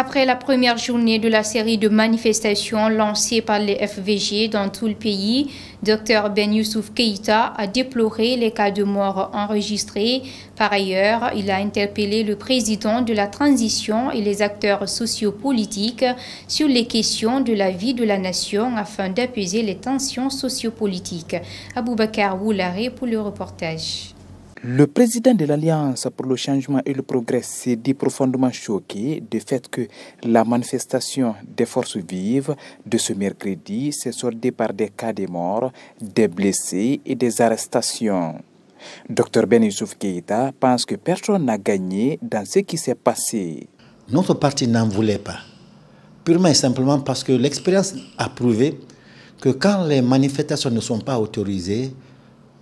Après la première journée de la série de manifestations lancées par les FVG dans tout le pays, Dr Ben Youssouf Keïta a déploré les cas de mort enregistrés. Par ailleurs, il a interpellé le président de la transition et les acteurs sociopolitiques sur les questions de la vie de la nation afin d'apaiser les tensions sociopolitiques. Aboubakar Woulare pour le reportage. Le président de l'Alliance pour le changement et le progrès s'est dit profondément choqué du fait que la manifestation des forces vives de ce mercredi s'est soldée par des cas de mort, des blessés et des arrestations. Dr Ben Youssouf Keïta pense que personne n'a gagné dans ce qui s'est passé. Notre parti n'en voulait pas, purement et simplement parce que l'expérience a prouvé que quand les manifestations ne sont pas autorisées,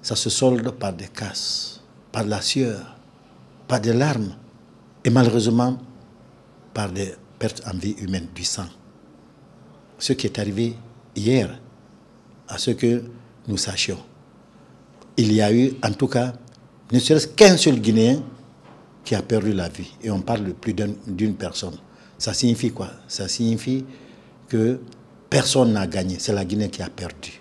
ça se solde par des casses, par la sueur, par des larmes et malheureusement par des pertes en vie humaine, du sang. Ce qui est arrivé hier, à ce que nous sachions. Il y a eu, en tout cas, ne serait-ce qu'un seul Guinéen qui a perdu la vie. Et on parle de plus d'une personne. Ça signifie quoi? Ça signifie que personne n'a gagné. C'est la Guinée qui a perdu.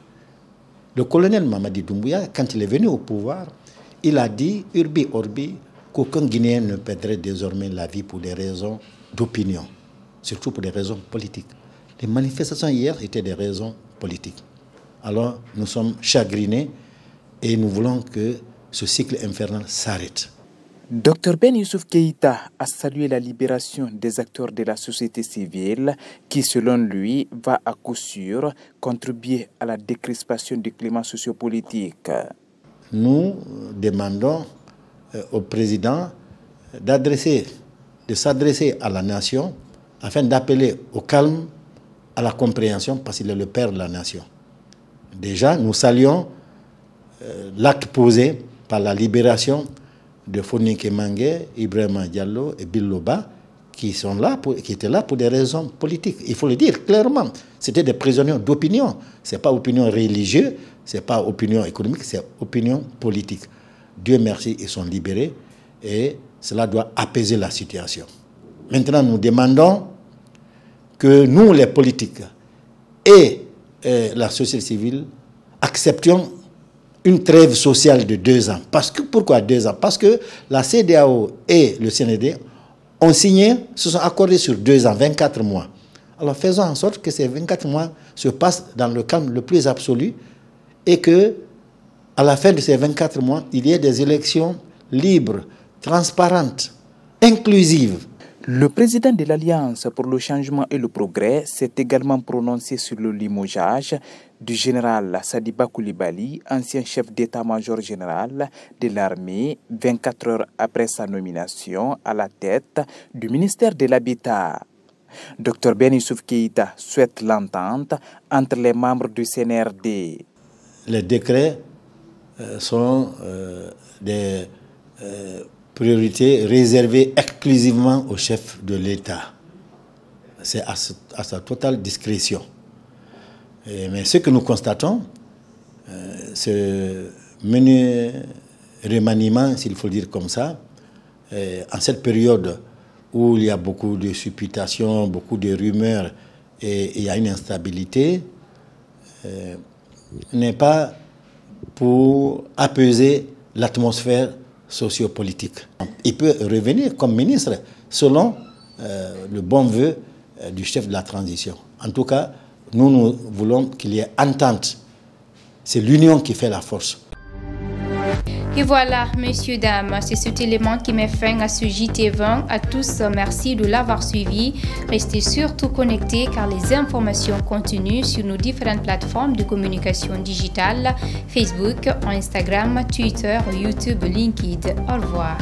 Le colonel Mamadi Doumbouya, quand il est venu au pouvoir, il a dit, urbi orbi, qu'aucun Guinéen ne perdrait désormais la vie pour des raisons d'opinion, surtout pour des raisons politiques. Les manifestations hier étaient des raisons politiques. Alors nous sommes chagrinés et nous voulons que ce cycle infernal s'arrête. Dr Ben Youssouf Keïta a salué la libération des acteurs de la société civile qui, selon lui, va à coup sûr contribuer à la décrispation du climat sociopolitique. Nous demandons au président de s'adresser à la nation afin d'appeler au calme, à la compréhension, parce qu'il est le père de la nation. Déjà, nous saluons l'acte posé par la libération de Fonike Mangue, Ibrahima Diallo et Biloba, qui étaient là pour des raisons politiques. Il faut le dire clairement. C'était des prisonniers d'opinion. Ce n'est pas opinion religieuse, ce n'est pas opinion économique, c'est opinion politique. Dieu merci, ils sont libérés et cela doit apaiser la situation. Maintenant, nous demandons que nous, les politiques et la société civile, acceptions une trêve sociale de 2 ans. Pourquoi 2 ans? Parce que la CEDEAO et le CND ont signé, se sont accordés sur 2 ans, 24 mois. Alors faisons en sorte que ces 24 mois se passent dans le calme le plus absolu et que, à la fin de ces 24 mois, il y ait des élections libres, transparentes, inclusives. Le président de l'Alliance pour le changement et le progrès s'est également prononcé sur le limogeage du général Sadiba Koulibaly, ancien chef d'état-major général de l'armée, 24 heures après sa nomination à la tête du ministère de l'Habitat. Dr Ben Youssouf Keïta souhaite l'entente entre les membres du CNRD. Les décrets sont des priorités réservées exclusivement au chef de l'État. C'est à sa totale discrétion. Mais ce que nous constatons, ce menu remaniement, s'il faut dire comme ça, en cette période où il y a beaucoup de supputations, beaucoup de rumeurs et il y a une instabilité, n'est pas pour apaiser l'atmosphère sociopolitique. Il peut revenir comme ministre selon le bon vœu du chef de la transition. En tout cas, nous voulons qu'il y ait entente. C'est l'union qui fait la force. Et voilà, messieurs, dames, c'est cet élément qui met fin à ce JT20. À tous, merci de l'avoir suivi. Restez surtout connectés car les informations continuent sur nos différentes plateformes de communication digitale, Facebook, Instagram, Twitter, YouTube, LinkedIn. Au revoir.